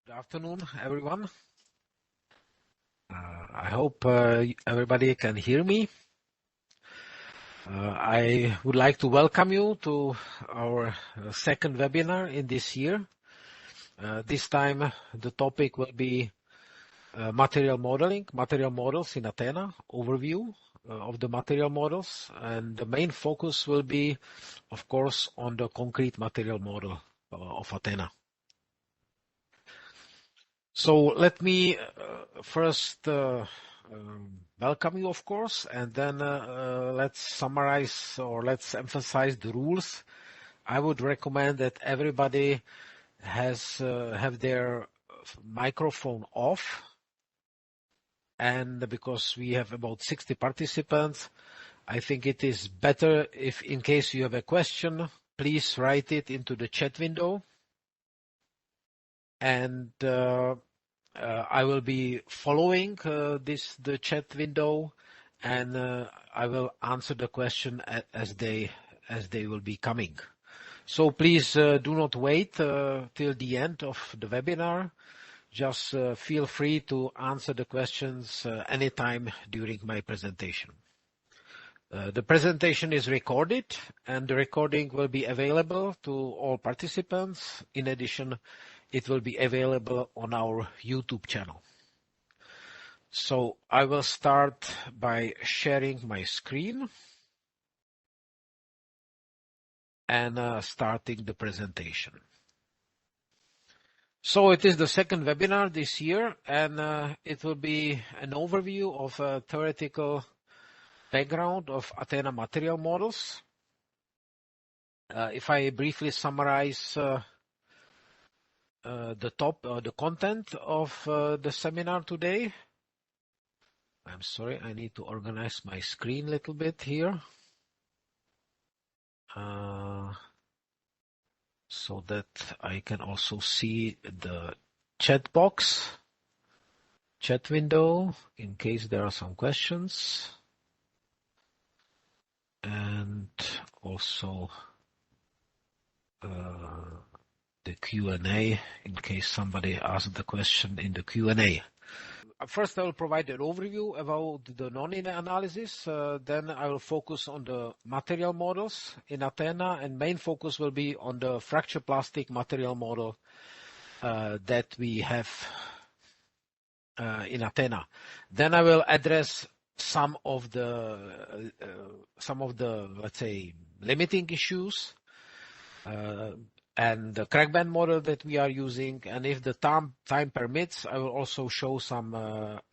Good afternoon, everyone. I hope everybody can hear me. I would like to welcome you to our second webinar in this year. This time the topic will be material modeling, material models in Athena, overview of the material models, and the main focus will be, of course, on the concrete material model of Athena. So let me first welcome you, of course, and then let's summarize or let's emphasize the rules. I would recommend that everybody have their microphone off, and because we have about 60 participants, I think it is better if, in case you have a question, please write it into the chat window. And I will be following the chat window, and I will answer the question as they will be coming. So please do not wait till the end of the webinar. Just feel free to answer the questions anytime during my presentation. The presentation is recorded, and the recording will be available to all participants. In addition, it will be available on our YouTube channel. So I will start by sharing my screen and starting the presentation. So it is the second webinar this year, and it will be an overview of a theoretical background of Athena material models. If I briefly summarize the content of the seminar today. I'm sorry, I need to organize my screen a little bit here. So that I can also see the chat box, chat window, in case there are some questions. And also the Q&A, in case somebody asks the question in the Q&A. First, I will provide an overview about the nonlinear analysis. Then I will focus on the material models in Athena, and main focus will be on the fracture plastic material model that we have in Athena. Then I will address some of the let's say limiting issues and the crackband model that we are using, and if the time permits, I will also show some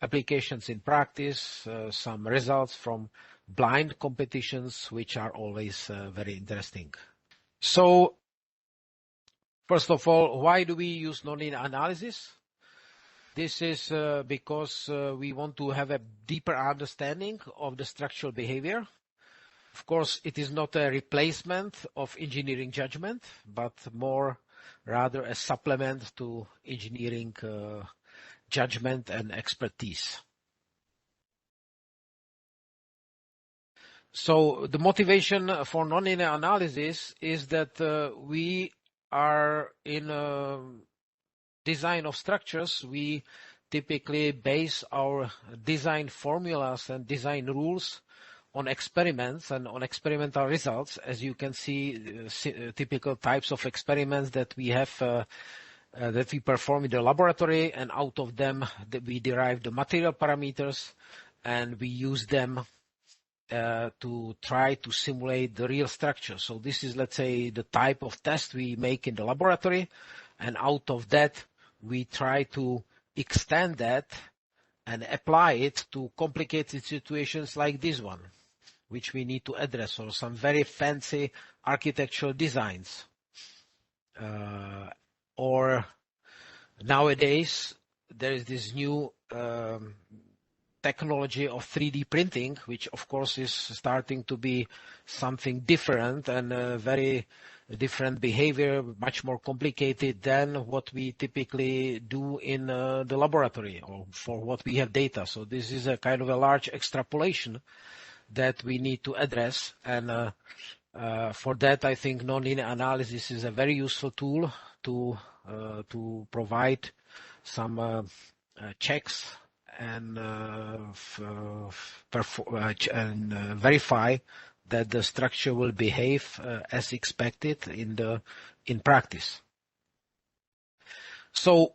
applications in practice, some results from blind competitions, which are always very interesting. So, first of all, why do we use nonlinear analysis? This is because we want to have a deeper understanding of the structural behavior. Of course, it is not a replacement of engineering judgment, but more rather a supplement to engineering judgment and expertise. So the motivation for nonlinear analysis is that we are in a design of structures. We typically base our design formulas and design rules on experiments and on experimental results. As you can see, typical types of experiments that we have, that we perform in the laboratory, and out of them we derive the material parameters, and we use them to try to simulate the real structure. So this is, let's say, the type of test we make in the laboratory, and out of that we try to extend that and apply it to complicated situations like this one, which we need to address, or some very fancy architectural designs. Or nowadays, there is this new technology of 3D printing, which of course is starting to be something different and very different behavior, much more complicated than what we typically do in the laboratory, or for what we have data. So this is a kind of a large extrapolation that we need to address, and for that I think nonlinear analysis is a very useful tool to provide some checks and verify that the structure will behave as expected in practice. So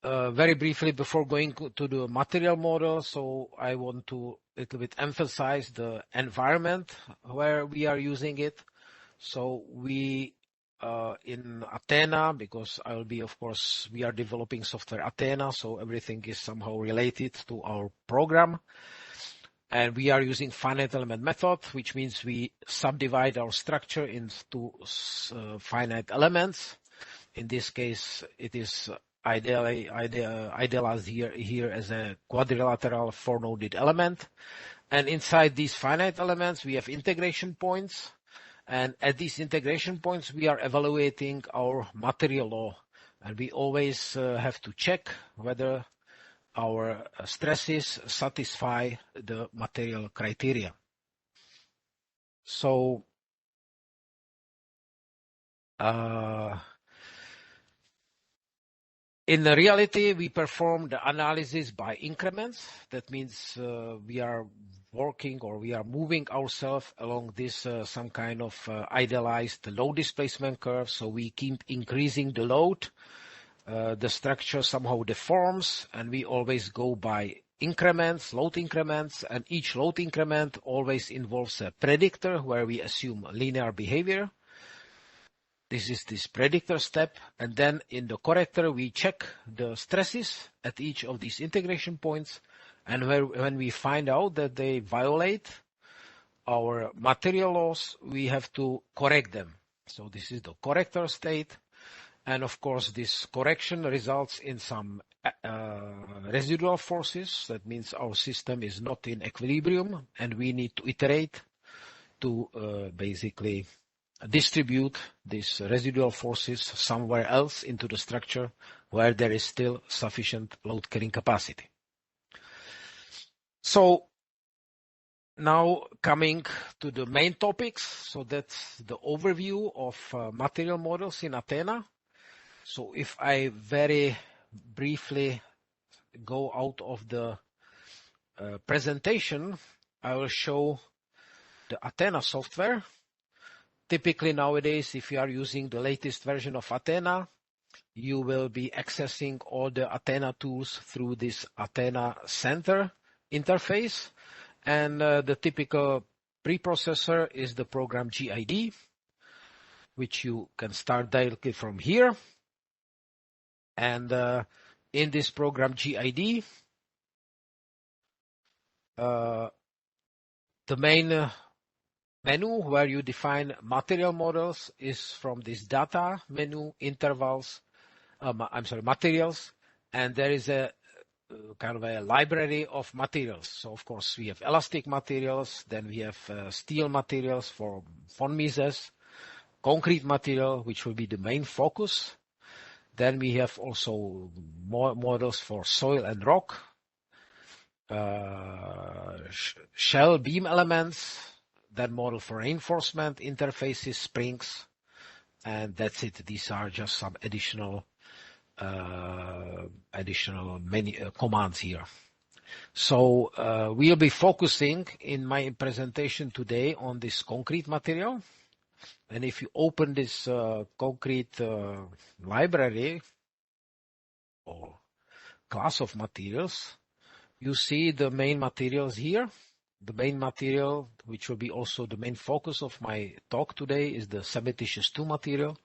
very briefly before going to the material model, so I want to a little bit emphasize the environment where we are using it. So we in Athena, because I will be, of course, we are developing software Athena, so everything is somehow related to our program. And we are using finite element method, which means we subdivide our structure into finite elements. In this case, it is idealized here as a quadrilateral four-noded element. And inside these finite elements, we have integration points. And at these integration points, we are evaluating our material law. And we always have to check whether our stresses satisfy the material criteria. So, in reality, we perform the analysis by increments. That means we are working or we are moving ourselves along this some kind of idealized load displacement curve. So we keep increasing the load. The structure somehow deforms, and we always go by increments, load increments, and each load increment always involves a predictor where we assume linear behavior. This is this predictor step, and then in the corrector we check the stresses at each of these integration points, and when we find out that they violate our material laws, we have to correct them. So this is the corrector state, and of course this correction results in some residual forces. That means our system is not in equilibrium, and we need to iterate to basically distribute these residual forces somewhere else into the structure where there is still sufficient load carrying capacity. So now coming to the main topics. So that's the overview of material models in Athena. So if I very briefly go out of the presentation, I will show the Athena software. Typically nowadays, if you are using the latest version of Athena, you will be accessing all the Athena tools through this Athena Center interface. And the typical preprocessor is the program GID, which you can start directly from here. And in this program GID, the main menu where you define material models is from this data menu, intervals, materials, and there is a kind of a library of materials. So of course we have elastic materials, then we have steel materials for von Mises, concrete material, which will be the main focus. Then we have also more models for soil and rock, shell beam elements, then model for reinforcement, interfaces, springs, and that's it. These are just some additional commands here. So we'll be focusing in my presentation today on this concrete material. And if you open this concrete library or class of materials, you see the main materials here. The main material, which will be also the main focus of my talk today, is the cementitious 2 material.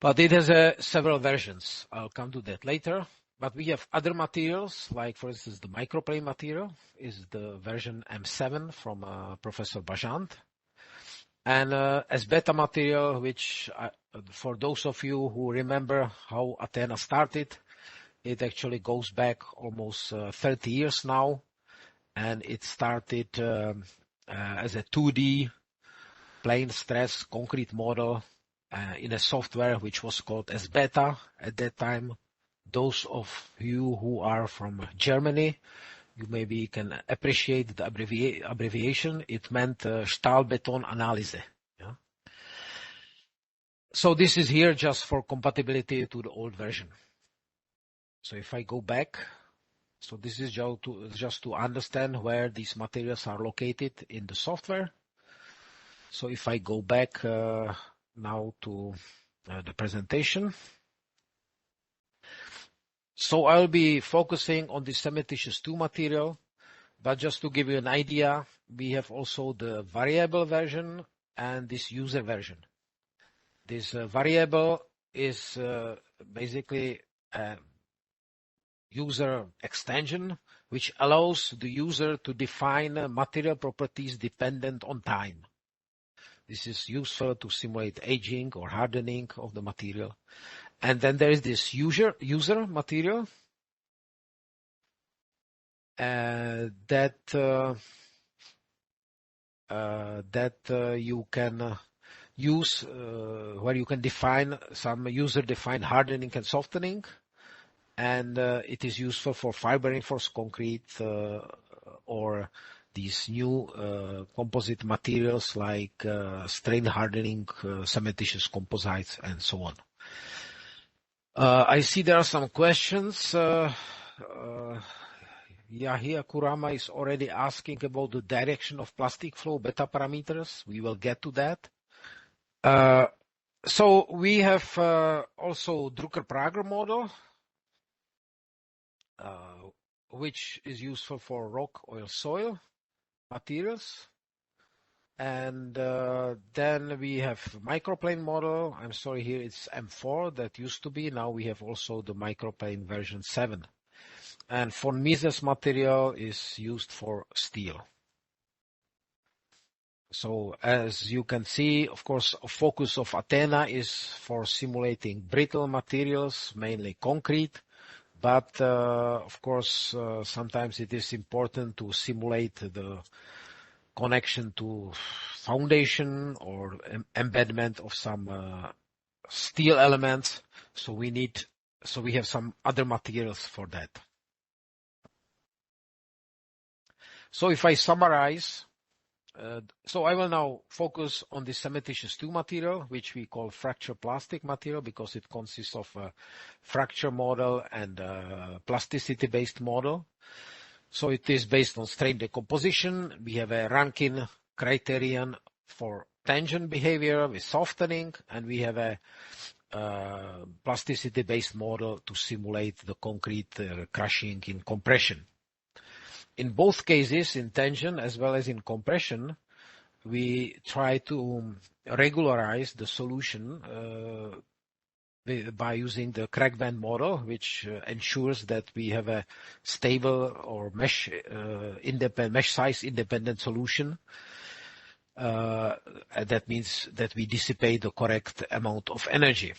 But it has several versions. I'll come to that later. But we have other materials, like for instance the microplane material is the version M7 from Professor Bajant. And as beta material, which for those of you who remember how Athena started, it actually goes back almost 30 years now. And it started as a 2D plane stress concrete model in a software which was called as beta at that time. Those of you who are from Germany, you maybe can appreciate the abbreviation. It meant Stahlbetonanalyse. Yeah? So this is here just for compatibility to the old version. So if I go back, so this is just to understand where these materials are located in the software. So if I go back now to the presentation. So I'll be focusing on the cementitious 2 material, but just to give you an idea, we have also the variable version and this user version. This variable is basically a user extension, which allows the user to define material properties dependent on time. This is useful to simulate aging or hardening of the material. And then there is this user material that you can use where you can define some user-defined hardening and softening, and it is useful for fiber-reinforced concrete or these new composite materials like strain hardening, cementitious composites, and so on. I see there are some questions. Yahia Kurama is already asking about the direction of plastic flow beta parameters. We will get to that. So we have also Drucker-Prager model, which is useful for rock, oil, soil materials. And then we have Microplane model. I'm sorry, here it's M4 that used to be. Now we have also the Microplane version 7. And von Mises material is used for steel. So as you can see, of course, a focus of Athena is for simulating brittle materials, mainly concrete. But of course, sometimes it is important to simulate the connection to foundation or embedment of some steel elements. So we have some other materials for that. So if I summarize, so I will now focus on the cementitious 2 material, which we call fracture plastic material, because it consists of a fracture model and a plasticity-based model. So it is based on strain decomposition. We have a Rankine criterion for tension behavior with softening, and we have a plasticity-based model to simulate the concrete crushing in compression. In both cases, in tension as well as in compression, we try to regularize the solution by using the crack band model, which ensures that we have a stable or mesh size independent solution. That means that we dissipate the correct amount of energy.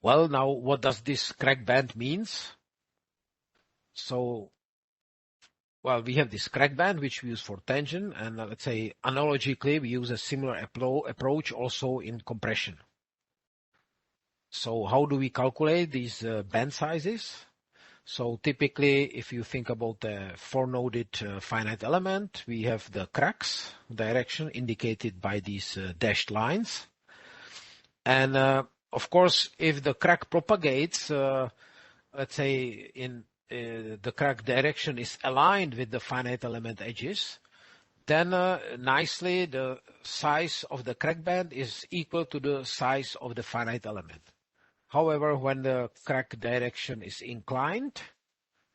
Well, now what does this crack band means? So, well, we have this crack band, which we use for tension, and let's say analogically, we use a similar approach also in compression. So how do we calculate these band sizes? So typically, if you think about a 4-noded finite element, we have the cracks direction indicated by these dashed lines. And of course, if the crack propagates, let's say in the crack direction is aligned with the finite element edges, then nicely the size of the crack band is equal to the size of the finite element. However, when the crack direction is inclined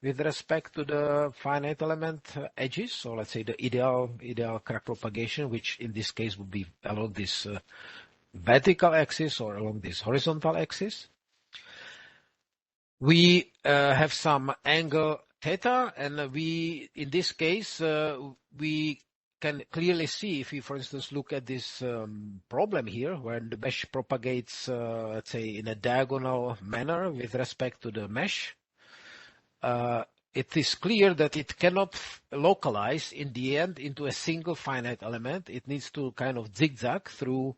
with respect to the finite element edges, so let's say the ideal crack propagation, which in this case would be along this vertical axis or along this horizontal axis, we have some angle theta, and in this case, we can clearly see if we, for instance, look at this problem here, where the mesh propagates, let's say, in a diagonal manner with respect to the mesh. It is clear that it cannot localize in the end into a single finite element. It needs to kind of zigzag through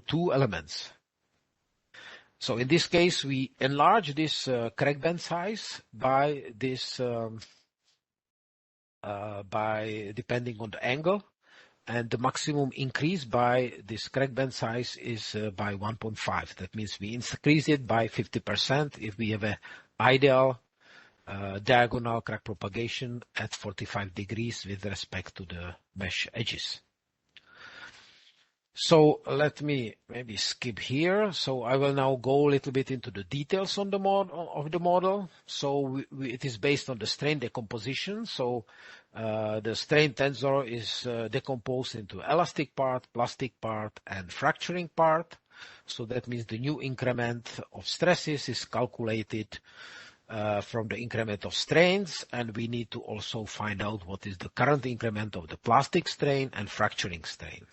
two elements. So in this case, we enlarge this crack band size by this, by depending on the angle, and the maximum increase by this crack bend size is by 1.5. That means we increase it by 50% if we have an ideal diagonal crack propagation at 45 degrees with respect to the mesh edges. So let me maybe skip here. So I will now go a little bit into the details on the model. So it is based on the strain decomposition. So the strain tensor is decomposed into elastic part, plastic part, and fracturing part. So that means the new increment of stresses is calculated from the increment of strains, and we need to also find out what is the current increment of the plastic strain and fracturing strain.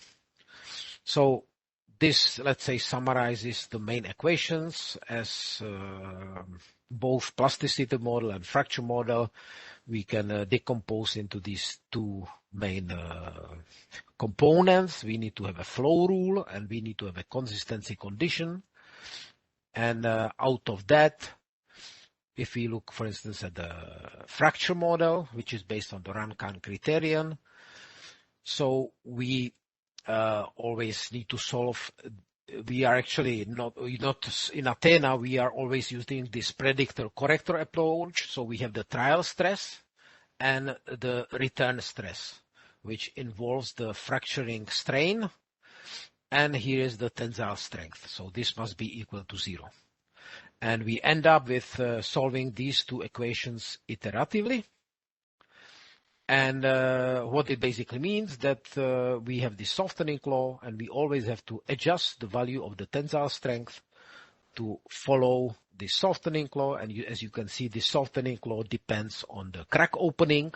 So this, let's say, summarizes the main equations as both plasticity model and fracture model. We can decompose into these two main components. We need to have a flow rule and we need to have a consistency condition. And out of that, if we look, for instance, at the fracture model, which is based on the Rankine criterion, so we always need to solve. We are actually not in Athena. We are always using this predictor-corrector approach. So we have the trial stress and the return stress, which involves the fracturing strain. And here is the tensile strength. So this must be equal to 0. And we end up with solving these two equations iteratively. And what it basically means that we have the softening law, and we always have to adjust the value of the tensile strength to follow the softening law. And as you can see, the softening law depends on the crack opening,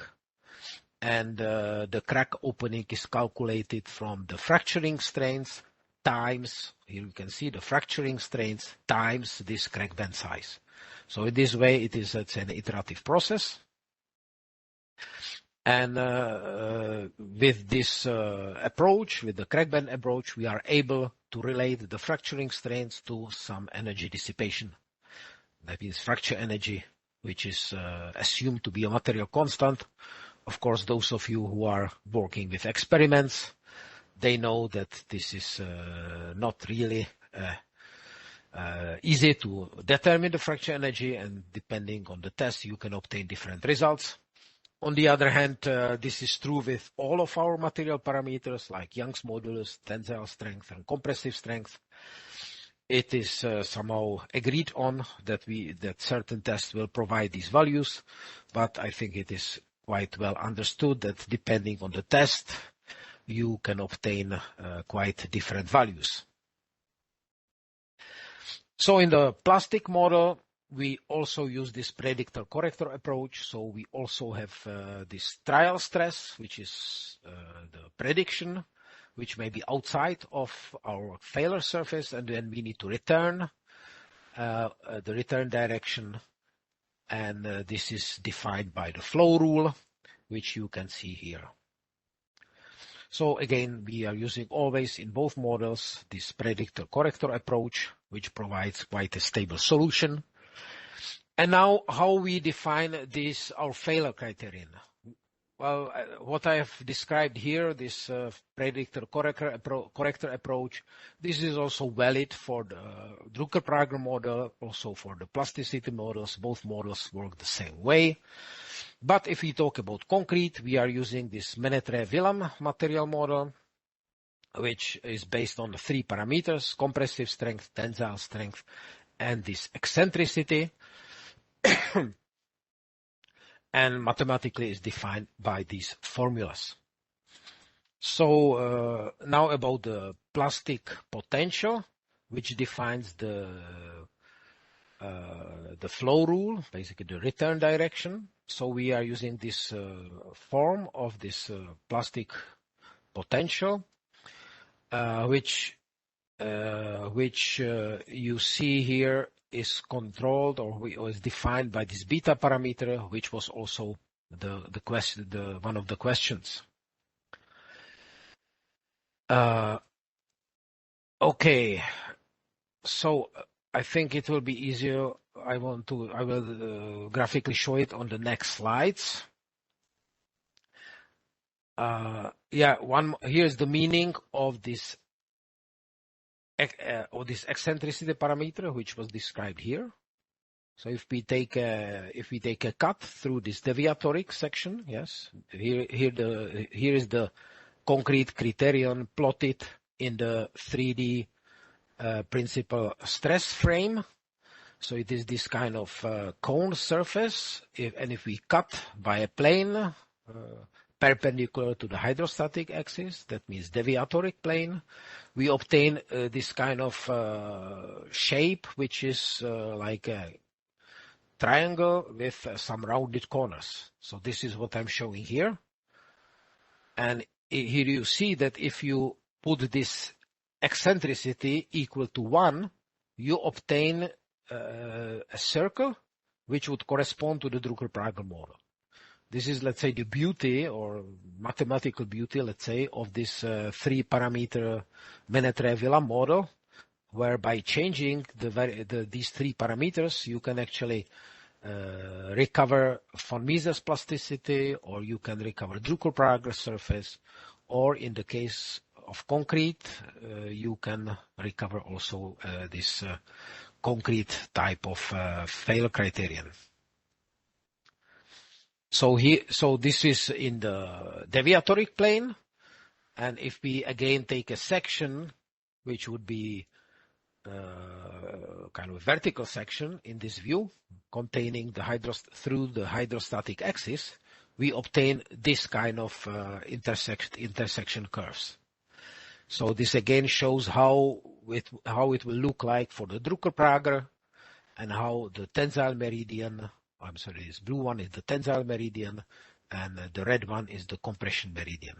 and the crack opening is calculated from the fracturing strains times, here you can see the fracturing strains times this crack bend size. So in this way, it is an iterative process. And with this approach, with the crack bend approach, we are able to relate the fracturing strains to some energy dissipation. That means fracture energy, which is assumed to be a material constant. Of course, those of you who are working with experiments, they know that this is not really easy to determine the fracture energy, and depending on the test, you can obtain different results. On the other hand, this is true with all of our material parameters like Young's modulus, tensile strength, and compressive strength. It is somehow agreed on that certain tests will provide these values, but I think it is quite well understood that depending on the test, you can obtain quite different values. So in the plastic model, we also use this predictor-corrector approach. So we also have this trial stress, which is the prediction, which may be outside of our failure surface, and then we need to return the return direction, and this is defined by the flow rule, which you can see here. So again, we are using always in both models this predictor-corrector approach, which provides quite a stable solution. And now how we define this, our failure criterion. Well, what I have described here, this predictor-corrector approach, this is also valid for the Drucker-Prager model, also for the plasticity models. Both models work the same way. But if we talk about concrete, we are using this Menetre-Willem material model, which is based on the 3 parameters: compressive strength, tensile strength, and this eccentricity. And mathematically is defined by these formulas. So now about the plastic potential, which defines the flow rule, basically the return direction. So we are using this form of this plastic potential, which you see here is controlled or is defined by this beta parameter, which was also one of the questions. Okay, so I think it will be easier. I will graphically show it on the next slides. Here's the meaning of this eccentricity parameter, which was described here. So if we take a cut through this deviatoric section, yes, here is the concrete criterion plotted in the 3D principal stress frame. So it is this kind of cone surface, if we cut by a plane perpendicular to the hydrostatic axis, that means deviatoric plane, we obtain this kind of shape, which is like a triangle with some rounded corners. So this is what I'm showing here. And here you see that if you put this eccentricity equal to 1, you obtain a circle which would correspond to the Drucker-Prager model. This is, let's say, the beauty or mathematical beauty, let's say, of this 3-parameter Menetrey-Villa model, where by changing these 3 parameters, you can actually recover von Mises plasticity, or you can recover Drucker-Prager surface, or in the case of concrete, you can recover also this concrete type of failure criterion. So this is in the deviatoric plane, and if we again take a section, which would be kind of a vertical section in this view, containing through the hydrostatic axis, we obtain this kind of intersection curves. So this again shows how it will look like for the Drucker-Prager, and how the tensile meridian, I'm sorry, this blue one is the tensile meridian, and the red one is the compression meridian.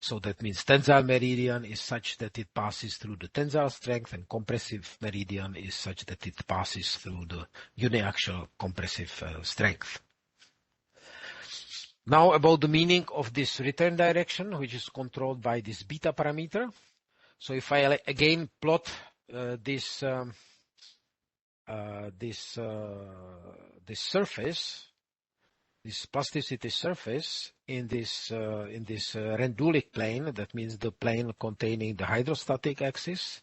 So that means tensile meridian is such that it passes through the tensile strength, and compressive meridian is such that it passes through the uniaxial compressive strength. Now about the meaning of this return direction, which is controlled by this beta parameter. So if I again plot this surface, this plasticity surface in this Rendulic plane, that means the plane containing the hydrostatic axis,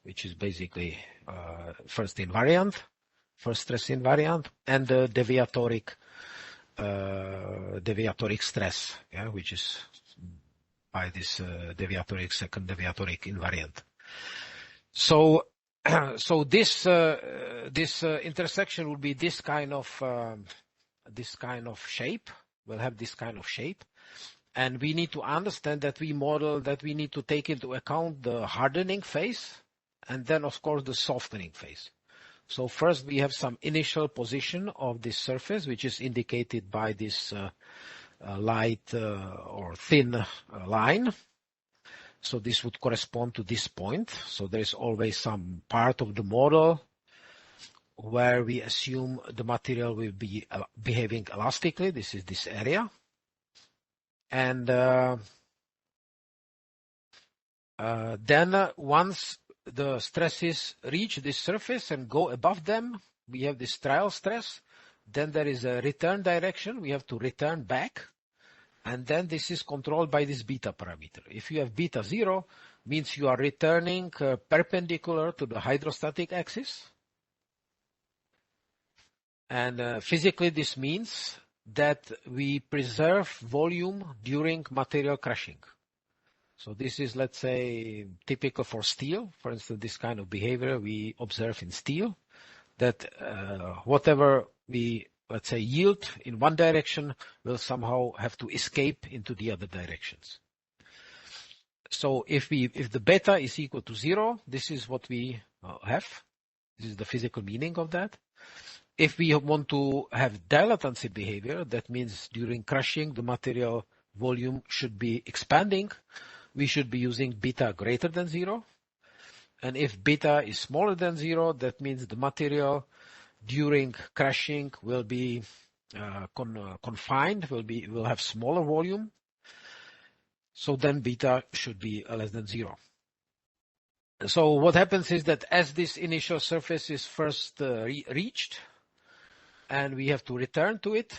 which is basically first stress invariant, and the deviatoric stress, which is by this second deviatoric invariant. So this intersection will be this kind of shape. We'll have this kind of shape, and we need to understand that we need to take into account the hardening phase, and then of course the softening phase. So first we have some initial position of this surface, which is indicated by this light or thin line. So this would correspond to this point. So there is always some part of the model where we assume the material will be behaving elastically. This is this area. And then once the stresses reach this surface and go above them, we have this trial stress. Then there is a return direction. We have to return back. And then this is controlled by this beta parameter. If you have beta 0, means you are returning perpendicular to the hydrostatic axis. And physically, this means that we preserve volume during material crushing. So this is, let's say, typical for steel. For instance, this kind of behavior we observe in steel, that whatever we, let's say, yield in one direction will somehow have to escape into the other directions. So if the beta is equal to 0, this is what we have. This is the physical meaning of that. If we want to have dilatancy behavior, that means during crushing the material volume should be expanding, we should be using beta greater than 0. And if beta is smaller than 0, that means the material during crushing will be confined, will have smaller volume. So then beta should be less than 0. So what happens is that as this initial surface is first reached, and we have to return to it,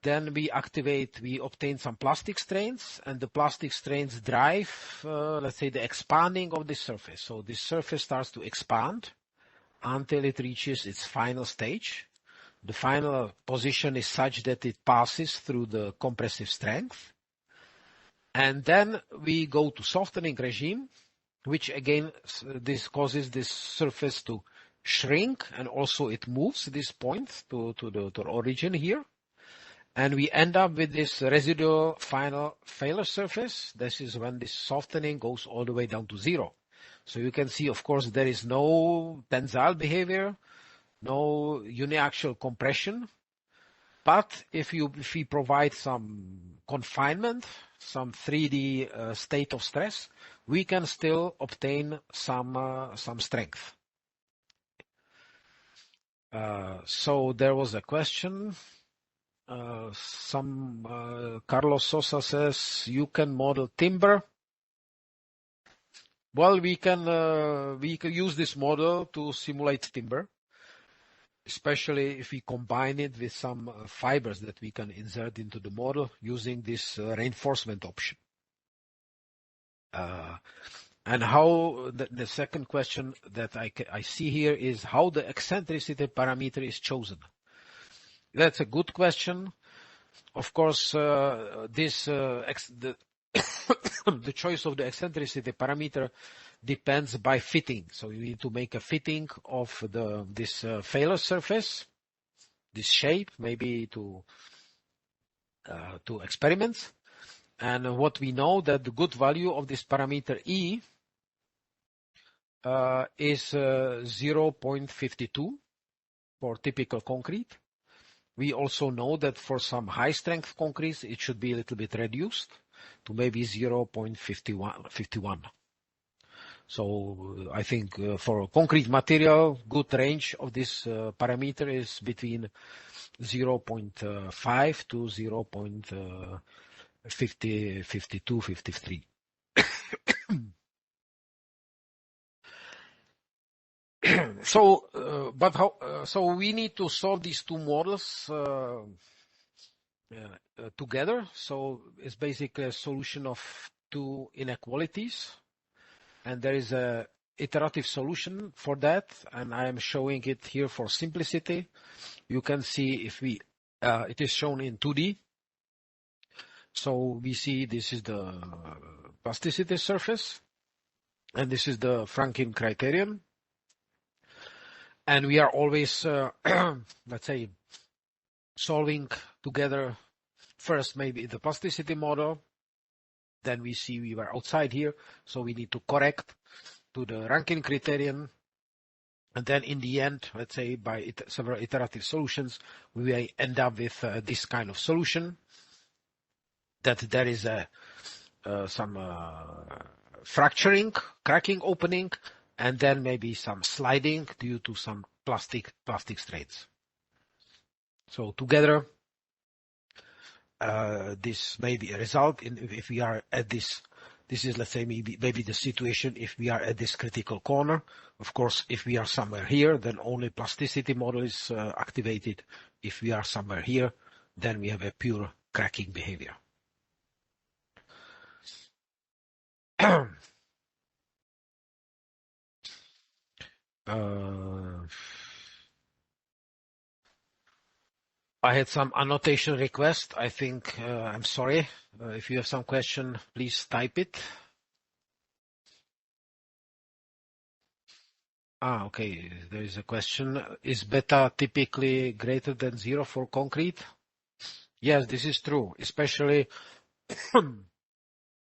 then we obtain some plastic strains, and the plastic strains drive, let's say, the expanding of this surface. So this surface starts to expand until it reaches its final stage. The final position is such that it passes through the compressive strength. And then we go to softening regime, which again, this causes this surface to shrink, and also it moves this point to the origin here. And we end up with this residual final failure surface. This is when this softening goes all the way down to zero. So you can see, of course, there is no tensile behavior, no uniaxial compression. But if we provide some confinement, some 3D state of stress, we can still obtain some strength. So there was a question. Carlos Sosa says, you can model timber. Well, we can use this model to simulate timber, especially if we combine it with some fibers that we can insert into the model using this reinforcement option. And how the second question that I see here is how the eccentricity parameter is chosen. That's a good question. Of course, the choice of the eccentricity parameter depends by fitting. So you need to make a fitting of this failure surface, this shape, maybe to experiments. And what we know that the good value of this parameter E is 0.52 for typical concrete. We also know that for some high strength concrete, it should be a little bit reduced to maybe 0.51. So I think for concrete material, good range of this parameter is between 0.5 to 0.52, 53. So we need to solve these two models together. So it's basically a solution of two inequalities, and there is a iterative solution for that, and I am showing it here for simplicity. You can see if it is shown in 2D. So we see this is the plasticity surface, and this is the Franklin criterion. And we are always, let's say, solving together first maybe the plasticity model. Then we see we were outside here, so we need to correct to the Rankine criterion. And then in the end, let's say by several iterative solutions, we will end up with this kind of solution, that there is some fracturing, cracking, opening, and then maybe some sliding due to some plastic strains. So together, this may be a result if we are at this is, let's say, maybe the situation if we are at this critical corner. Of course, if we are somewhere here, then only plasticity model is activated. If we are somewhere here, then we have a pure cracking behavior. I had some annotation request. I think, I'm sorry. If you have some question, please type it. Okay. There is a question. Is beta typically greater than 0 for concrete? Yes, this is true, especially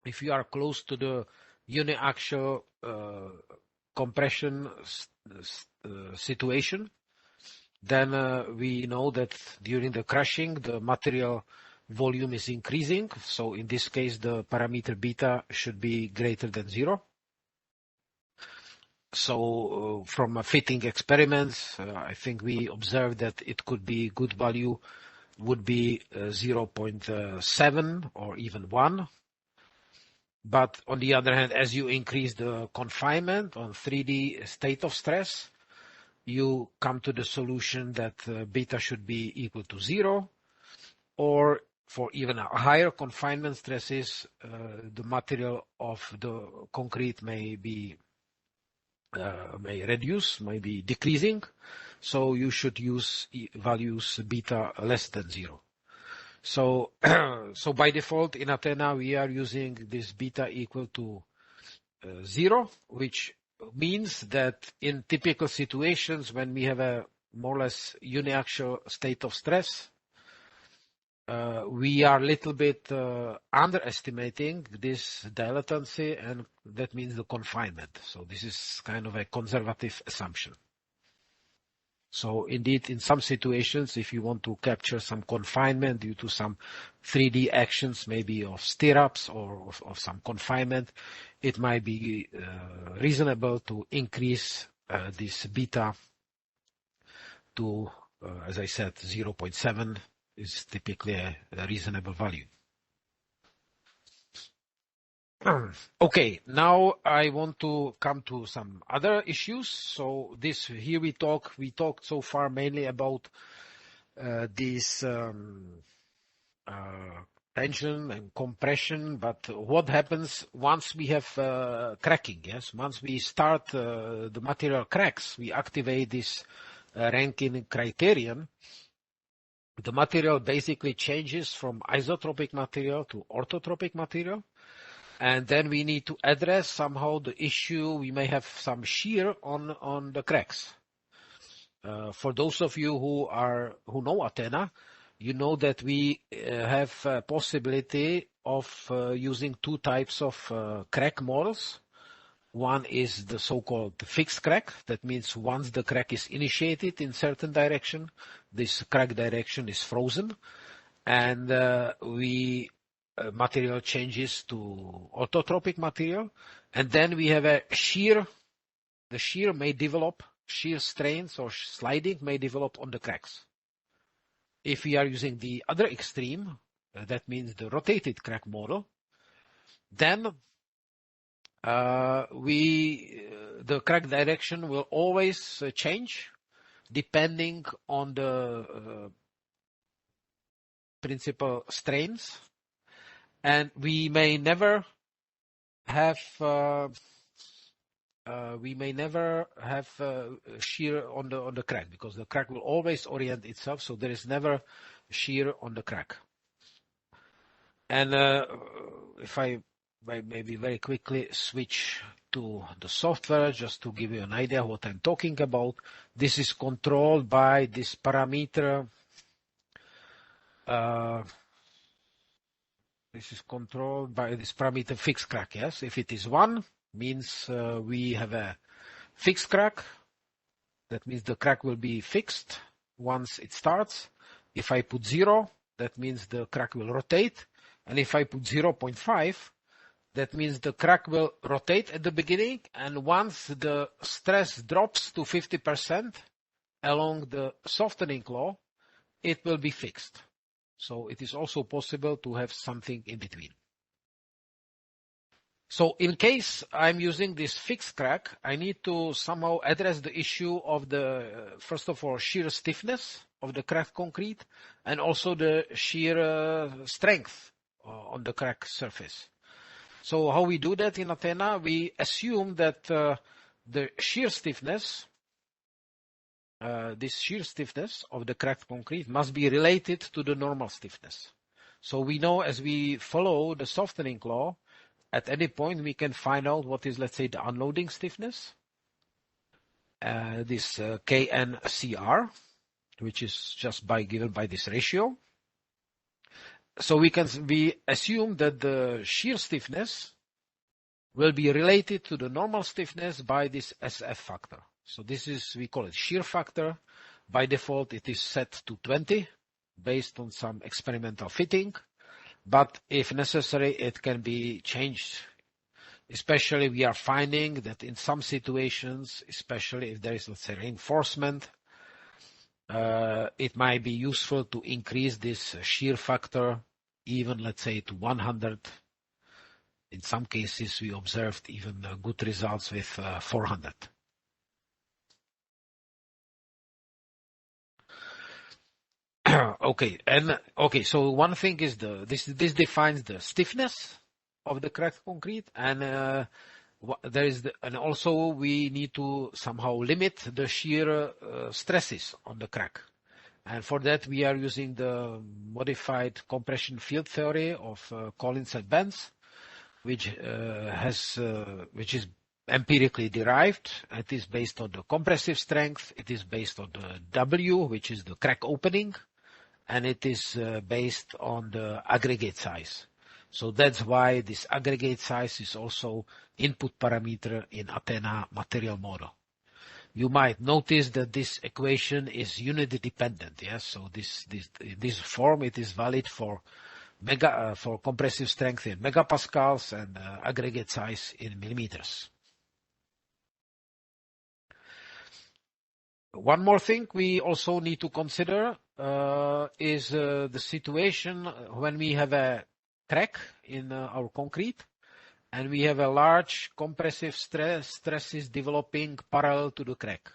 if you are close to the uniaxial compression situation. Then we know that during the crushing, the material volume is increasing. So in this case, the parameter beta should be greater than 0. So from fitting experiments, I think we observed that it could be good value would be 0.7 or even 1. But on the other hand, as you increase the confinement on 3D state of stress, you come to the solution that beta should be equal to 0, or for even higher confinement stresses, the material of the concrete may reduce, may be decreasing. So you should use values beta less than 0. So, so by default in Athena, we are using this beta equal to 0, which means that in typical situations when we have a more or less uniaxial state of stress, we are a little bit underestimating this dilatancy, and that means the confinement. So this is kind of a conservative assumption. So indeed, in some situations, if you want to capture some confinement due to some 3D actions, maybe of stirrups or of some confinement, it might be reasonable to increase this beta to, as I said, 0.7 is typically a reasonable value. Okay, now I want to come to some other issues. So here we talked so far mainly about this tension and compression, but what happens once we have cracking? Yes, once we start the material cracks, we activate this Rankine criterion. The material basically changes from isotropic material to orthotropic material. And then we need to address somehow the issue. We may have some shear on the cracks. For those of you who know Athena, you know that we have a possibility of using two types of crack models. One is the so-called fixed crack. That means once the crack is initiated in certain direction, this crack direction is frozen, and material changes to orthotropic material. And then we have a shear. The shear may develop, shear strains or sliding may develop on the cracks. If we are using the other extreme, that means the rotated crack model, then the crack direction will always change depending on the principal strains, and we may never have shear on the crack, because the crack will always orient itself, so there is never shear on the crack. And if I maybe very quickly switch to the software, just to give you an idea what I'm talking about. This is controlled by this parameter. This is controlled by this parameter fixed crack, yes? If it is 1, means we have a fixed crack. That means the crack will be fixed once it starts. If I put 0, that means the crack will rotate. And if I put 0.5, that means the crack will rotate at the beginning, and once the stress drops to 50% along the softening law, it will be fixed. So it is also possible to have something in between. So in case I'm using this fixed crack, I need to somehow address the issue of the, first of all, shear stiffness of the cracked concrete, and also the shear strength on the crack surface. So how we do that in Athena, we assume that the shear stiffness, this shear stiffness of the cracked concrete must be related to the normal stiffness. So we know as we follow the softening law, at any point we can find out what is, let's say, the unloading stiffness, this KNCR, which is just given by this ratio. So we assume that the shear stiffness will be related to the normal stiffness by this SF factor. So this is, we call it shear factor. By default, it is set to 20 based on some experimental fitting. But if necessary, it can be changed. Especially we are finding that in some situations, especially if there is, let's say, reinforcement, it might be useful to increase this shear factor even, let's say, to 100 In some cases, we observed even good results with 400. Okay, so one thing is this defines the stiffness of the cracked concrete, and and also we need to somehow limit the shear stresses on the crack. And for that, we are using the modified compression field theory of Collins and Benz, which is empirically derived. It is based on the compressive strength. It is based on the W, which is the crack opening, and it is based on the aggregate size. So that's why this aggregate size is also input parameter in Athena material model. You might notice that this equation is unit dependent. Yes, so this form, it is valid for for compressive strength in megapascals and aggregate size in millimeters. One more thing we also need to consider is the situation when we have a crack in our concrete and we have a large compressive stresses developing parallel to the crack.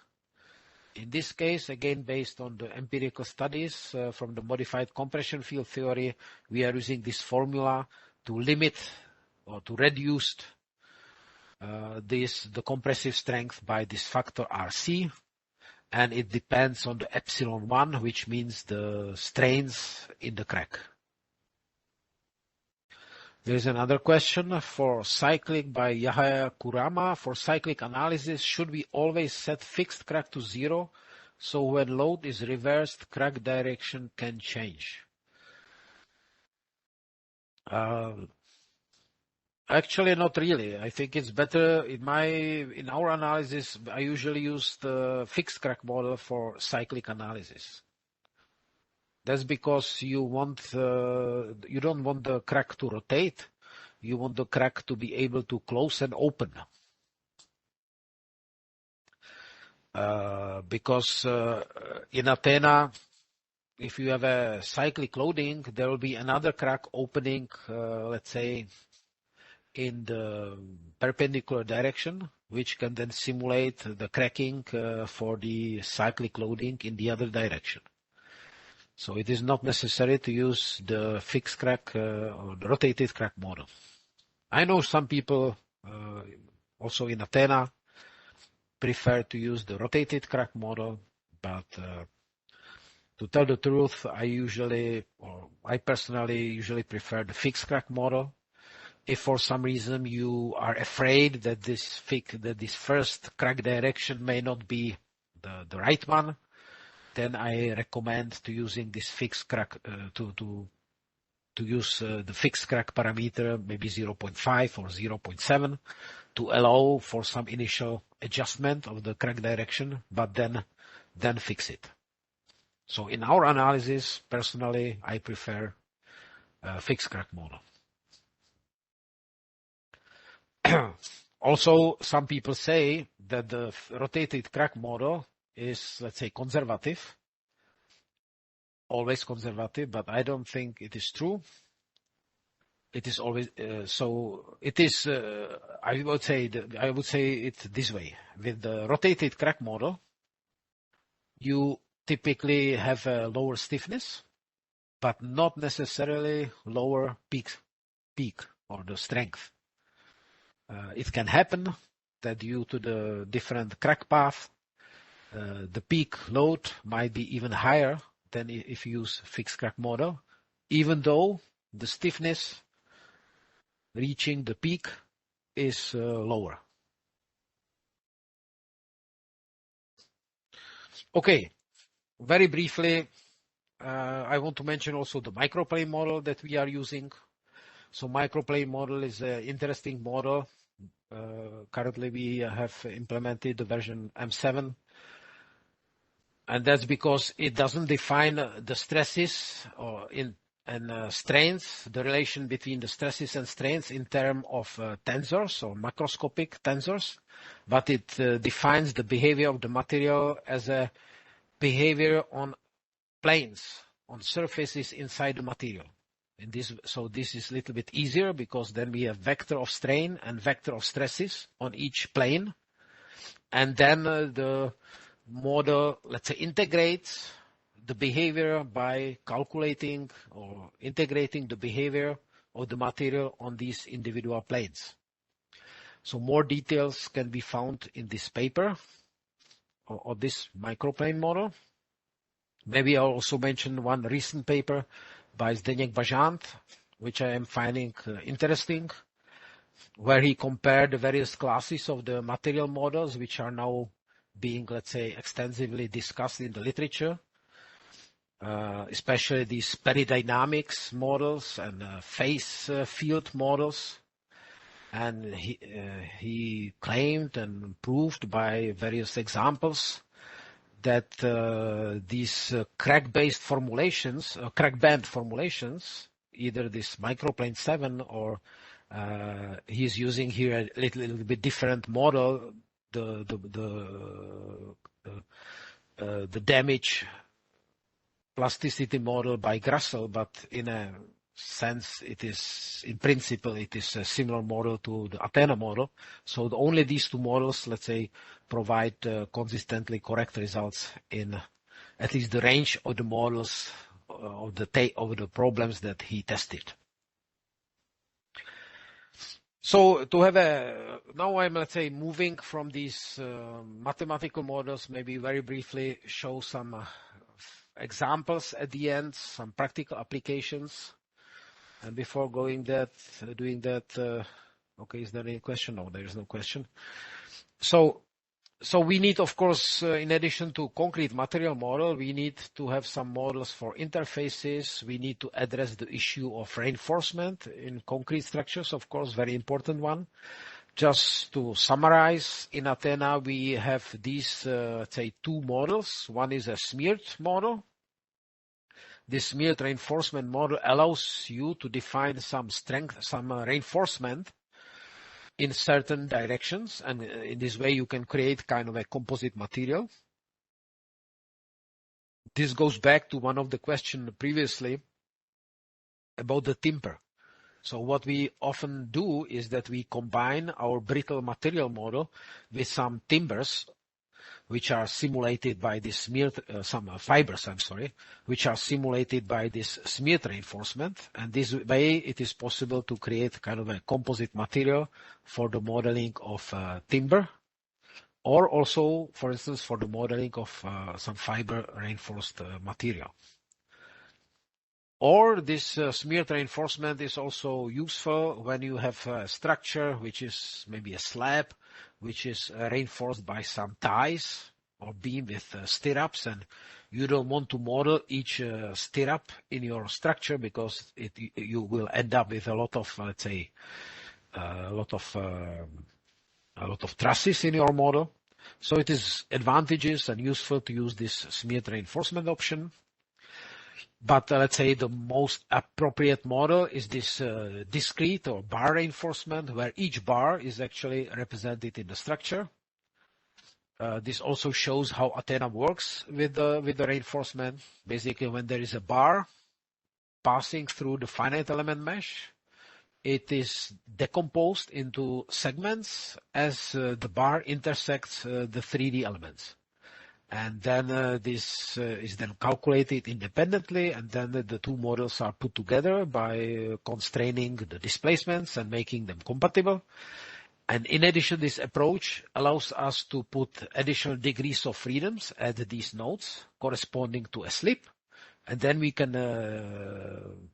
In this case, again, based on the empirical studies from the modified compression field theory, we are using this formula to limit or to reduce the compressive strength by this factor RC, and it depends on the epsilon 1, which means the strains in the crack. There's another question for cyclic by Yahya Kurama. For cyclic analysis, should we always set fixed crack to 0 so when load is reversed, crack direction can change? Actually, not really. I think it's better in our analysis. I usually use the fixed crack model for cyclic analysis. That's because you don't want the crack to rotate. You want the crack to be able to close and open. Because in Athena, if you have a cyclic loading, there will be another crack opening, let's say, in the perpendicular direction, which can then simulate the cracking for the cyclic loading in the other direction. So it is not necessary to use the fixed crack or the rotated crack model. I know some people, also in Athena, prefer to use the rotated crack model, but to tell the truth, I personally usually prefer the fixed crack model. If for some reason you are afraid that this first crack direction may not be the right one, then I recommend to using this fixed crack to use the fixed crack parameter, maybe 0.5 or 0.7, to allow for some initial adjustment of the crack direction, but then fix it. So in our analysis, personally, I prefer fixed crack model. Also, some people say that the rotated crack model is, let's say, conservative, always conservative, but I don't think it is true. It is always so. It is. I would say it this way: with the rotated crack model, you typically have a lower stiffness, but not necessarily lower peak or the strength. It can happen that due to the different crack path, the peak load might be even higher than if you use fixed crack model, even though the stiffness reaching the peak is lower. Okay, very briefly, I want to mention also the microplane model that we are using. So microplane model is an interesting model. Currently, we have implemented the version M7. And that's because it doesn't define the stresses and strains, the relation between the stresses and strains in terms of tensors or macroscopic tensors, but it defines the behavior of the material as a behavior on planes, on surfaces inside the material. So this is a little bit easier because then we have vector of strain and vector of stresses on each plane. And then the model, let's say, integrates the behavior by calculating or integrating the behavior of the material on these individual planes. So more details can be found in this paper or this microplane model. Maybe I'll also mention one recent paper by Zdeněk Bažant, which I am finding interesting, where he compared the various classes of the material models, which are now being, let's say, extensively discussed in the literature, especially these peridynamics models and phase field models. And he claimed and proved by various examples that these crack-based formulations, crack-band formulations, either this Microplane 7 or he's using here a little bit different model, the damage plasticity model by Grassel, but in a sense, in principle, it is a similar model to the Athena model. So only these two models, let's say, provide consistently correct results in at least the range of the models of the problems that he tested. So to have now I'm, let's say, moving from these mathematical models, maybe very briefly show some examples at the end, some practical applications. And before doing that, okay, is there any question? No, there is no question. So we need, of course, in addition to concrete material model, we need to have some models for interfaces. We need to address the issue of reinforcement in concrete structures, of course, very important one. Just to summarize, in Athena, we have these, let's say, two models. One is a smeared model. This smeared reinforcement model allows you to define some strength, some reinforcement in certain directions, and in this way you can create kind of a composite material. This goes back to one of the questions previously about the timber. So what we often do is that we combine our brittle material model with some timbers, which are simulated by this smeared, some fibers, which are simulated by this smeared reinforcement. And this way it is possible to create kind of a composite material for the modeling of timber, or also, for instance, for the modeling of some fiber-reinforced material. Or this smeared reinforcement is also useful when you have a structure which is maybe a slab, which is reinforced by some ties or beam with stirrups, and you don't want to model each stirrup in your structure because you will end up with a lot of, let's say, a lot of trusses in your model. So it is advantageous and useful to use this smeared reinforcement option. But let's say the most appropriate model is this discrete or bar reinforcement, where each bar is actually represented in the structure. This also shows how Athena works with the reinforcement. Basically, when there is a bar passing through the finite element mesh, it is decomposed into segments as the bar intersects the 3D elements. And then this is then calculated independently, and then the two models are put together by constraining the displacements and making them compatible. And in addition, this approach allows us to put additional degrees of freedoms at these nodes corresponding to a slip. And then we can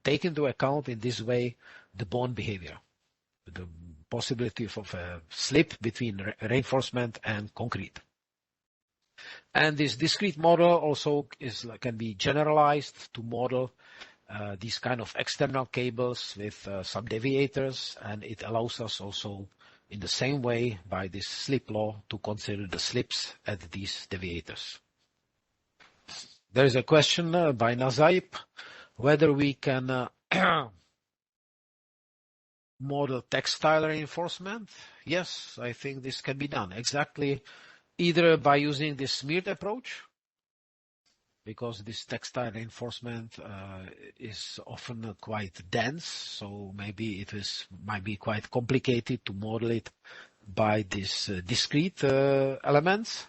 take into account in this way the bond behavior, the possibility of a slip between reinforcement and concrete. And this discrete model also can be generalized to model these kind of external cables with some deviators, and it allows us also in the same way by this slip law to consider the slips at these deviators. There is a question by Nazaib whether we can model textile reinforcement. Yes, I think this can be done exactly either by using this smeared approach because this textile reinforcement is often quite dense, so maybe might be quite complicated to model it by these discrete elements.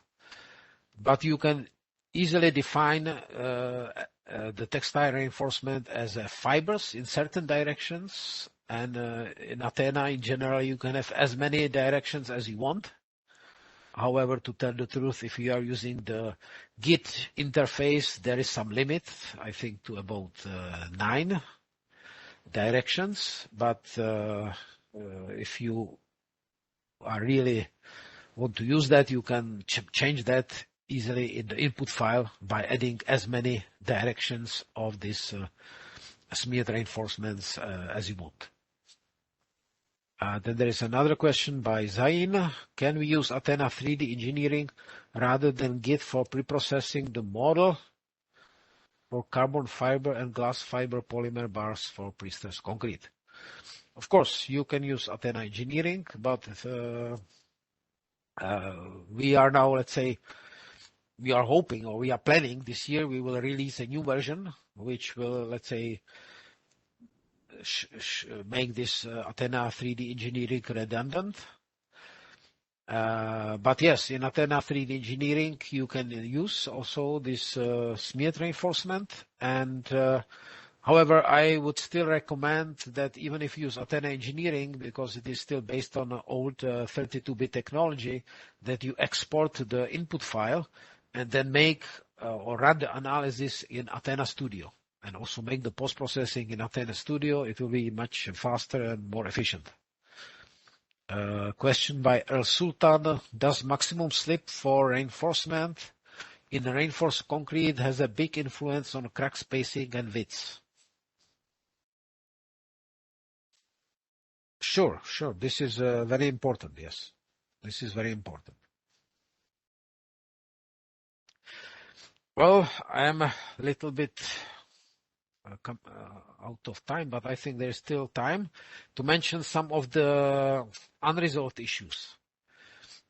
But you can easily define the textile reinforcement as fibers in certain directions, and in Athena in general you can have as many directions as you want. However, to tell the truth, if you are using the Git interface, there is some limit, I think to about 9 directions. But if you are really want to use that, you can change that easily in the input file by adding as many directions of these smeared reinforcements as you want. Then there is another question by Zain. Can we use Athena 3D engineering rather than Git for preprocessing the model for carbon fiber and glass fiber polymer bars for prestressed concrete? Of course, you can use Athena engineering, but we are now, let's say, we are hoping, or we are planning this year, we will release a new version, which will, let's say, make this Athena 3D engineering redundant. But yes, in Athena 3D engineering, you can use also this smeared reinforcement. And however, I would still recommend that even if you use Athena engineering, because it is still based on an old 32-bit technology, that you export the input file and then make or run the analysis in Athena Studio, and also make the post-processing in Athena Studio. It will be much faster and more efficient. Question by Earl Sultan. Does maximum slip for reinforcement in reinforced concrete has a big influence on crack spacing and widths? Sure. This is very important, yes. This is very important. Well, I am a little bit out of time, but I think there's still time to mention some of the unresolved issues,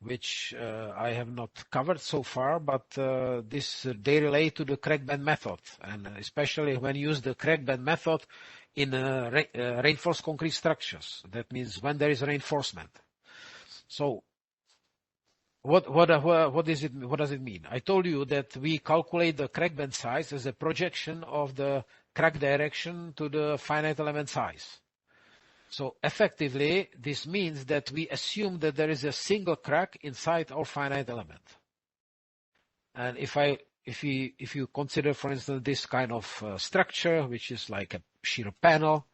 which I have not covered so far, but they relate to the crack band method, and especially when you use the crack band method in reinforced concrete structures. That means when there is reinforcement. So what does it mean? I told you that we calculate the crack band size as a projection of the crack direction to the finite element size. So effectively, this means that we assume that there is a single crack inside our finite element. And if you consider, for instance, this kind of structure, which is like a shear panel,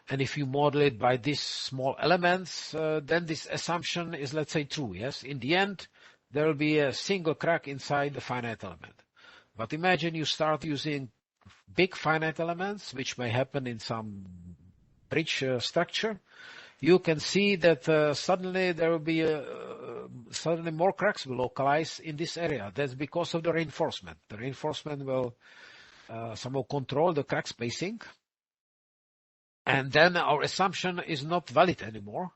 and if you model it by these small elements, then this assumption is, let's say, true. Yes, in the end, there will be a single crack inside the finite element. But imagine you start using big finite elements, which may happen in some bridge structure. You can see that suddenly there will be suddenly more cracks will localize in this area. That's because of the reinforcement. The reinforcement will somehow control the crack spacing, and then our assumption is not valid anymore.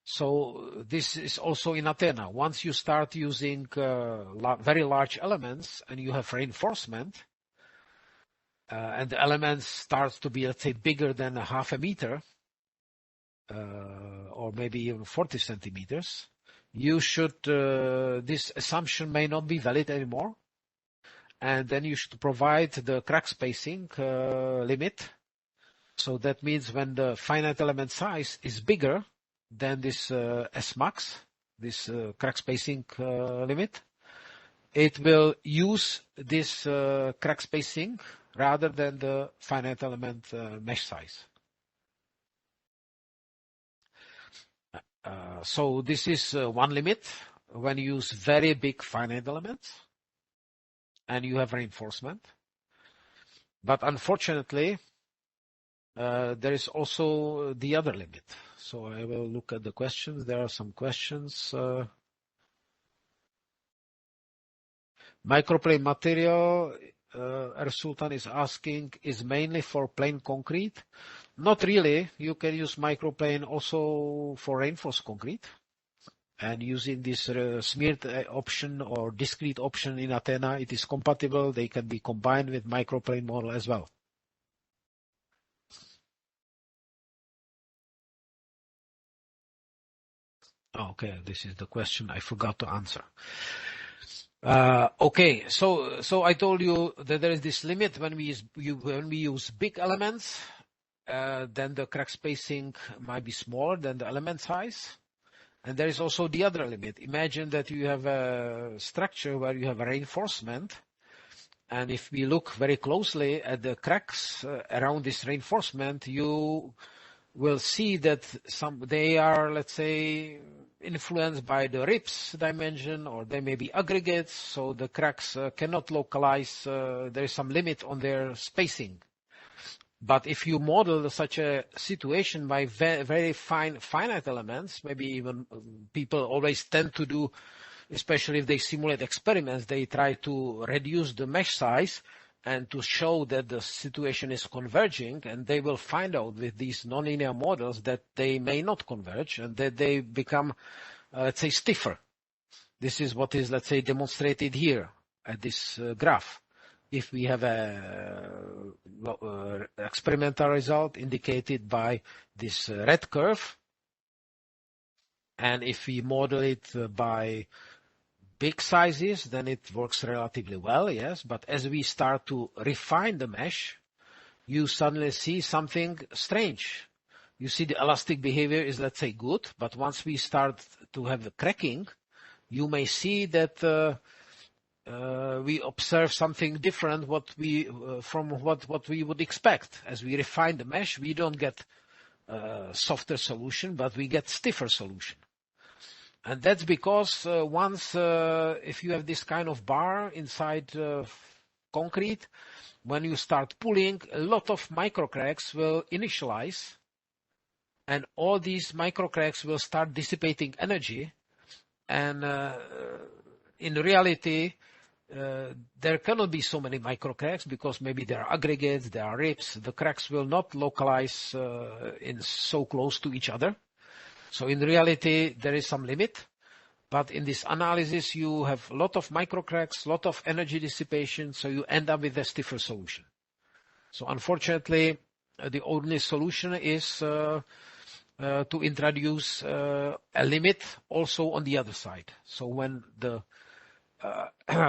So this is also in Athena. Once you start using very large elements and you have reinforcement, and the element starts to be, let's say, bigger than a half a meter, or maybe even 40 centimeters, you should, this assumption may not be valid anymore. And then you should provide the crack spacing limit. So that means when the finite element size is bigger than this S max, this crack spacing limit, it will use this crack spacing rather than the finite element mesh size. So this is one limit when you use very big finite elements and you have reinforcement. But unfortunately, there is also the other limit. So I will look at the questions. There are some questions. Microplane material, Sultan is asking, is mainly for plain concrete? Not really. You can use microplane also for reinforced concrete. and using this smeared option or discrete option in Athena, it is compatible. They can be combined with microplane model as well. Okay, this is the question I forgot to answer. Okay, so I told you that there is this limit when we use big elements, then the crack spacing might be smaller than the element size. And there is also the other limit. Imagine that you have a structure where you have a reinforcement. And if we look very closely at the cracks around this reinforcement, you will see that they are, let's say, influenced by the ribs dimension, or they may be aggregates. So the cracks cannot localize. There is some limit on their spacing. But if you model such a situation by very finite elements, maybe even people always tend to do, especially if they simulate experiments, they try to reduce the mesh size and to show that the situation is converging, and they will find out with these nonlinear models that they may not converge and that they become, let's say, stiffer. This is what is, let's say, demonstrated here at this graph. If we have a experimental result indicated by this red curve, and if we model it by big sizes, then it works relatively well, yes. But as we start to refine the mesh, you suddenly see something strange. You see the elastic behavior is, let's say, good, but once we start to have the cracking, you may see that we observe something different from what we would expect. As we refine the mesh, we don't get softer solution, but we get stiffer solution. And that's because if you have this kind of bar inside concrete, when you start pulling, a lot of microcracks will initialize, and all these microcracks will start dissipating energy. And in reality, there cannot be so many microcracks because maybe there are aggregates, there are ribs. The cracks will not localize in so close to each other. So in reality, there is some limit. But in this analysis, you have a lot of microcracks, a lot of energy dissipation, so you end up with a stiffer solution. So unfortunately, the only solution is to introduce a limit also on the other side. So when the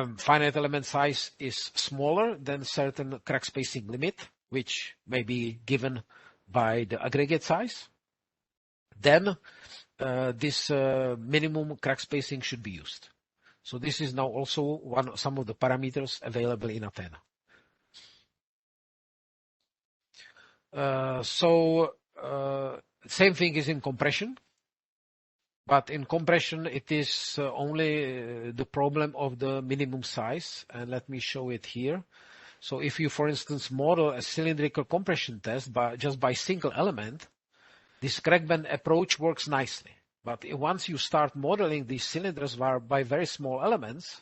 finite element size is smaller than certain crack spacing limit, which may be given by the aggregate size, then this minimum crack spacing should be used. So this is now also some of the parameters available in Athena. Same thing is in compression. But in compression, it is only the problem of the minimum size. And let me show it here. So if you, for instance, model a cylindrical compression test just by single element, this crack band approach works nicely. But once you start modeling these cylinders by very small elements,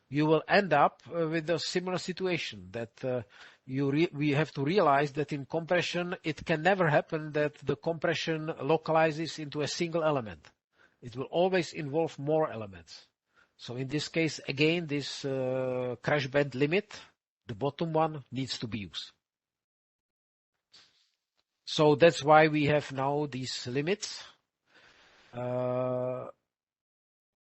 you will end up with a similar situation that we have to realize that in compression, it can never happen that the compression localizes into a single element. It will always involve more elements. So in this case, again, this crash band limit, the bottom one, needs to be used. So that's why we have now these limits. And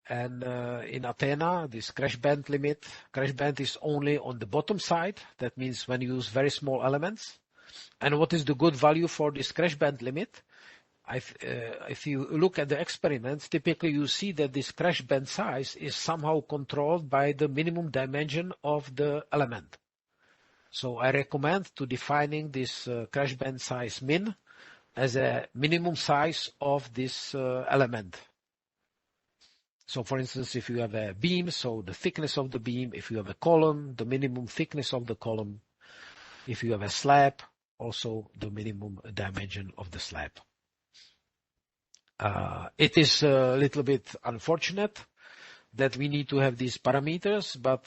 in Athena, this crash band limit, crash band is only on the bottom side. That means when you use very small elements. And what is the good value for this crash band limit? If you look at the experiments, typically you see that this crash band size is somehow controlled by the minimum dimension of the element. So I recommend to defining this crash band size min as a minimum size of this element. So for instance, if you have a beam, so the thickness of the beam, if you have a column, the minimum thickness of the column, if you have a slab, also the minimum dimension of the slab. It is a little bit unfortunate that we need to have these parameters, but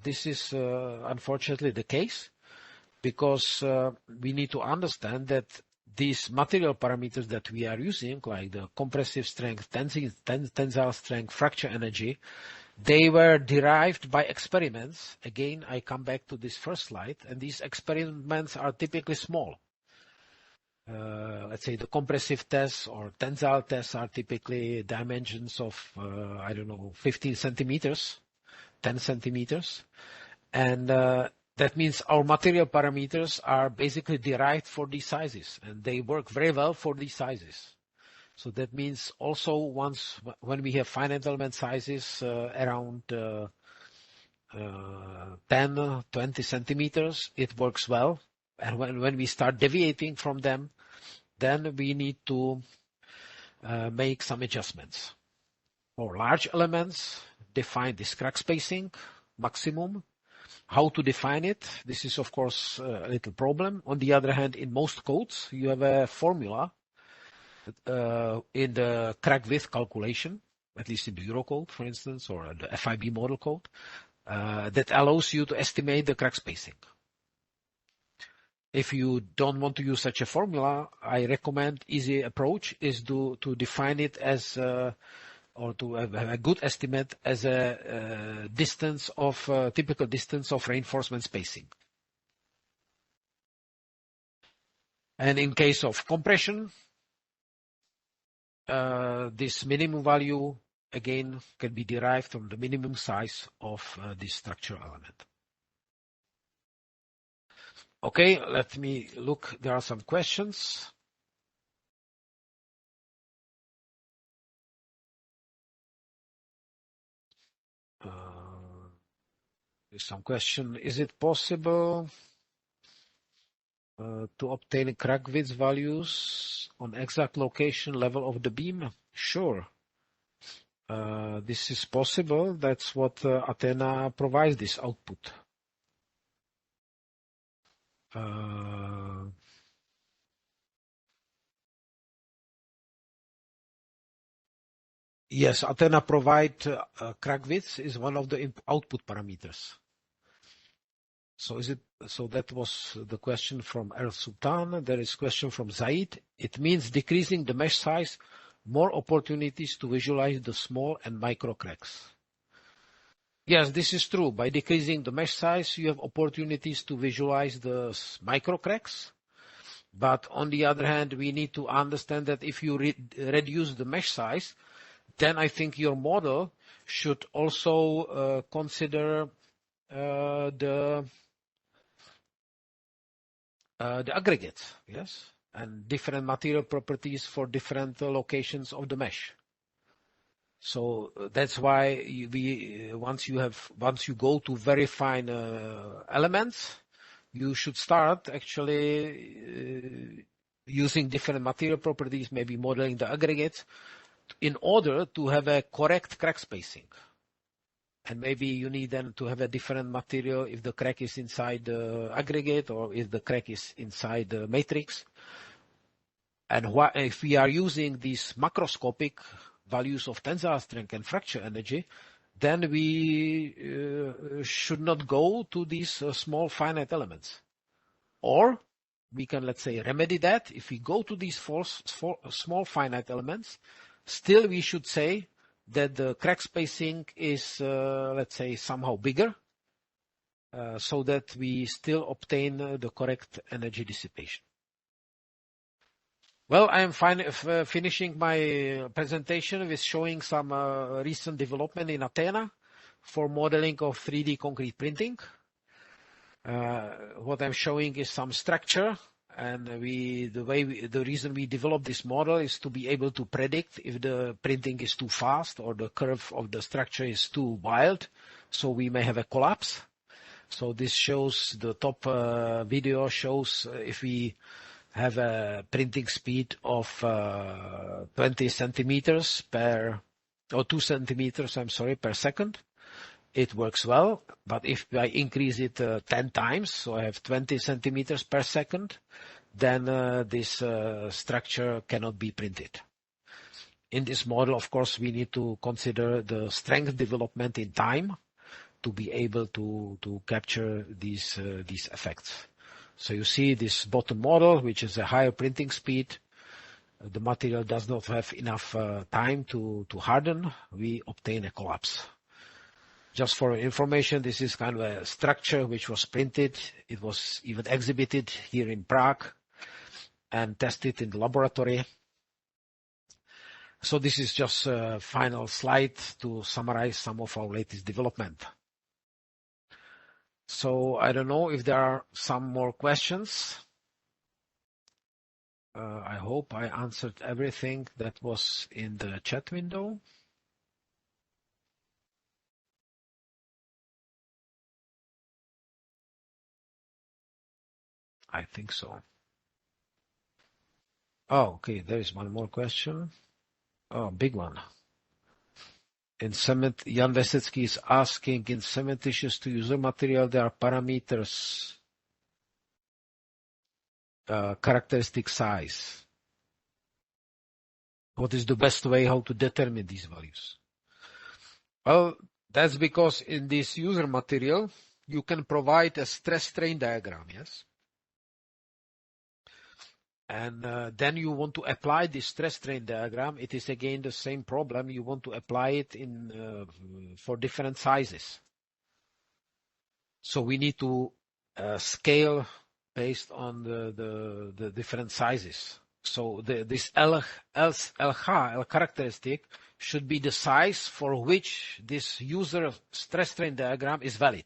this is unfortunately the case, because we need to understand that these material parameters that we are using, like the compressive strength, tensile strength, fracture energy, they were derived by experiments. Again, I come back to this first slide, and these experiments are typically small. Let's say the compressive tests or tensile tests are typically dimensions of, I don't know, 15 centimeters, 10 centimeters. And that means our material parameters are basically derived for these sizes, and they work very well for these sizes. So that means also when we have finite element sizes around 10, 20 centimeters, it works well. And when we start deviating from them, then we need to make some adjustments. For large elements, define this crack spacing maximum. How to define it? This is, of course, a little problem. On the other hand, in most codes, you have a formula in the crack width calculation, at least in the Eurocode, for instance, or the FIB model code, that allows you to estimate the crack spacing. If you don't want to use such a formula, I recommend easy approach is to define it as or to have a good estimate as a distance of typical distance of reinforcement spacing. And in case of compression, this minimum value again can be derived from the minimum size of this structure element. Okay, let me look. There are some questions. There's some question. Is it possible to obtain crack width values on exact location level of the beam? Sure. This is possible. That's what Athena provides this output. Yes, Athena provide crack width is one of the output parameters. So that was the question from El Sultan. There is a question from Zaid. It means decreasing the mesh size, more opportunities to visualize the small and micro cracks. Yes, this is true. By decreasing the mesh size, you have opportunities to visualize the micro cracks. But on the other hand, we need to understand that if you reduce the mesh size, then I think your model should also consider the aggregates, yes, and different material properties for different locations of the mesh. So that's why once you go to very fine elements, you should start actually using different material properties, maybe modeling the aggregates, in order to have a correct crack spacing. And maybe you need then to have a different material if the crack is inside the aggregate or if the crack is inside the matrix. And if we are using these macroscopic values of tensile strength and fracture energy, then we should not go to these small finite elements. Or we can, let's say, remedy that. If we go to these small finite elements, still we should say that the crack spacing is, let's say, somehow bigger, so that we still obtain the correct energy dissipation. Well, I am finishing my presentation with showing some recent development in Athena for modeling of 3D concrete printing. What I'm showing is some structure, and the reason we developed this model is to be able to predict if the printing is too fast or the curve of the structure is too wild, so we may have a collapse. So this shows, the top video shows if we have a printing speed of 20 centimeters per, or 2 centimeters, I'm sorry, per second. It works well, but if I increase it 10 times, so I have 20 centimeters per second, then this structure cannot be printed. In this model, of course, we need to consider the strength development in time to be able to capture these effects. So you see this bottom model, which is a higher printing speed. The material does not have enough time to harden. We obtain a collapse. Just for information, this is kind of a structure which was printed. It was even exhibited here in Prague and tested in the laboratory. So this is just a final slide to summarize some of our latest development. So I don't know if there are some more questions. I hope I answered everything that was in the chat window. I think so. Oh, okay, there is one more question. Oh, big one. In cement, Jan Vesetsky is asking, in cementitious to user material, there are parameters, characteristic size. What is the best way how to determine these values? Well, that's because in this user material, you can provide a stress strain diagram, yes? And then you want to apply this stress strain diagram. It is again the same problem. You want to apply it in for different sizes. So we need to scale based on the different sizes. So this L characteristic should be the size for which this user stress strain diagram is valid.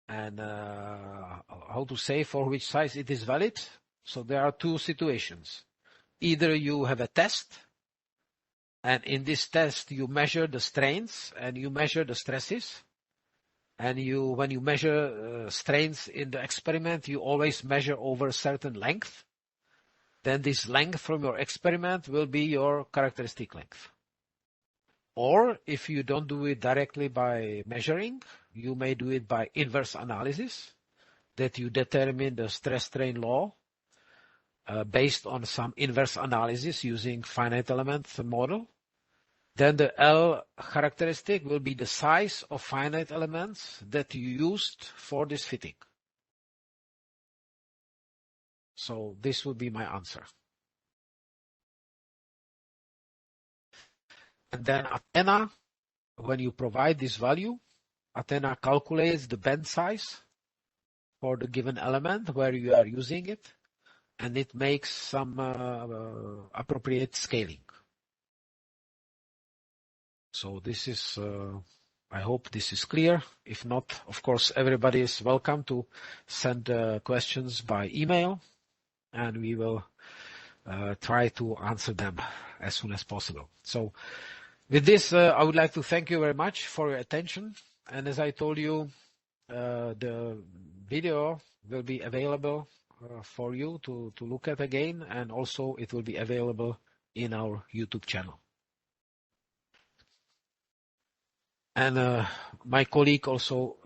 And how to say for which size it is valid? So there are two situations. Either you have a test, and in this test you measure the strains and you measure the stresses. And when you measure strains in the experiment, you always measure over a certain length. Then this length from your experiment will be your characteristic length. Or if you don't do it directly by measuring, you may do it by inverse analysis, that you determine the stress strain law based on some inverse analysis using finite element model. Then the L characteristic will be the size of finite elements that you used for this fitting. So this would be my answer. And then Athena, when you provide this value, Athena calculates the bend size for the given element where you are using it, and it makes some appropriate scaling. So this is, I hope this is clear. If not, of course, everybody is welcome to send questions by email, and we will try to answer them as soon as possible. So with this, I would like to thank you very much for your attention. And as I told you, the video will be available for you to look at again, and also it will be available in our YouTube channel. And my colleague also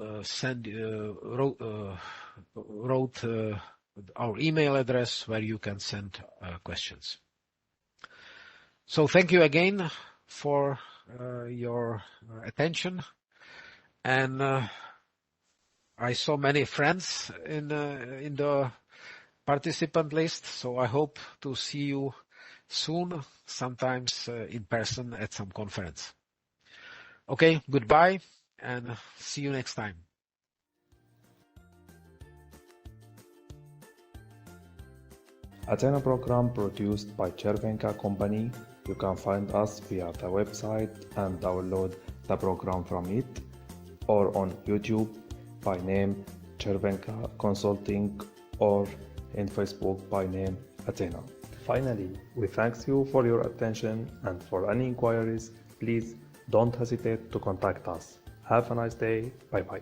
wrote our email address where you can send questions. So thank you again for your attention. And I saw many friends in the participant list, so I hope to see you soon, sometimes in person at some conference. Okay, goodbye, and see you next time. Athena program produced by Chervenka company. You can find us via the website and download the program from it, or on YouTube by name Chervenka Consulting, or in Facebook by name Athena. Finally, we thank you for your attention, and for any inquiries, please don't hesitate to contact us. Have a nice day. Bye bye.